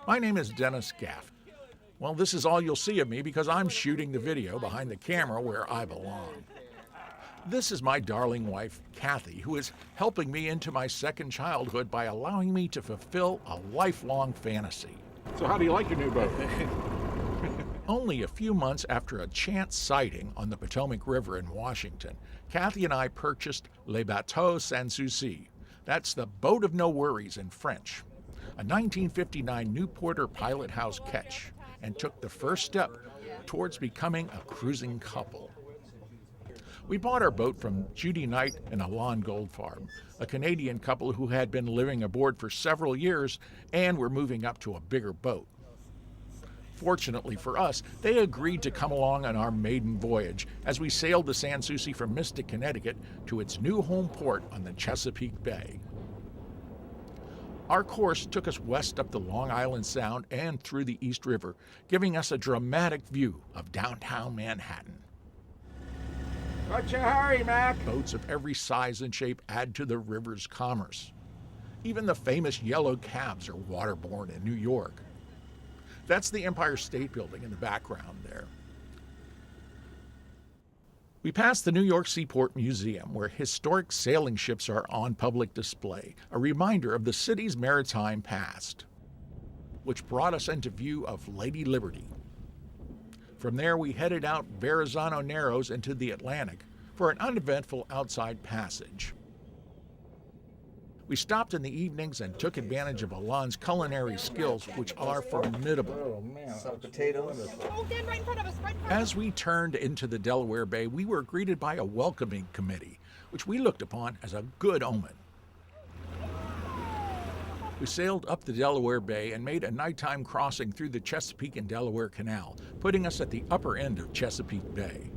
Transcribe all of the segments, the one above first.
My name is Dennis Gaffney. Well, this is all you'll see of me because I'm shooting the video behind the camera where I belong. This is my darling wife, Kathy, who is helping me into my second childhood by allowing me to fulfill a lifelong fantasy. So how do you like your new boat? Only a few months after a chance sighting on the Potomac River in Washington, Kathy and I purchased Le Bateau Sans Souci. That's the boat of no worries in French. A 1959 Newporter pilot house Ketch, and took the first step towards becoming a cruising couple. We bought our boat from Judy Knight and Alon Goldfarb, a Canadian couple who had been living aboard for several years and were moving up to a bigger boat. Fortunately for us, they agreed to come along on our maiden voyage as we sailed the Sans Souci from Mystic, Connecticut to its new home port on the Chesapeake Bay. Our course took us west up the Long Island Sound and through the East River, giving us a dramatic view of downtown Manhattan. What's your hurry, Mac? Boats of every size and shape add to the river's commerce. Even the famous yellow cabs are waterborne in New York. That's the Empire State Building in the background there. We passed the New York Seaport Museum, where historic sailing ships are on public display, a reminder of the city's maritime past, which brought us into view of Lady Liberty. From there, we headed out Verrazano Narrows into the Atlantic for an uneventful outside passage. We stopped in the evenings and took advantage of Alon's culinary skills, which are formidable. Oh, man. Some potatoes. Oh, Dan, right in front of us, right in front of us. As we turned into the Delaware Bay, we were greeted by a welcoming committee, which we looked upon as a good omen. We sailed up the Delaware Bay and made a nighttime crossing through the Chesapeake and Delaware Canal, putting us at the upper end of Chesapeake Bay.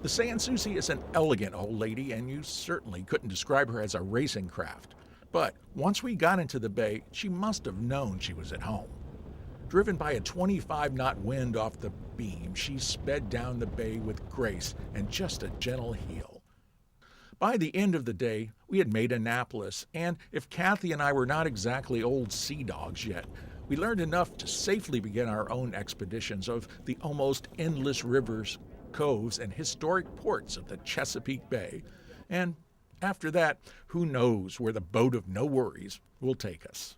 The Sans Souci is an elegant old lady, and you certainly couldn't describe her as a racing craft. But once we got into the bay, she must have known she was at home. Driven by a 25-knot wind off the beam, she sped down the bay with grace and just a gentle heel. By the end of the day, we had made Annapolis, and if Kathy and I were not exactly old sea dogs yet, we learned enough to safely begin our own expeditions of the almost endless rivers, coves, and historic ports of the Chesapeake Bay. And after that, who knows where the boat of no worries will take us.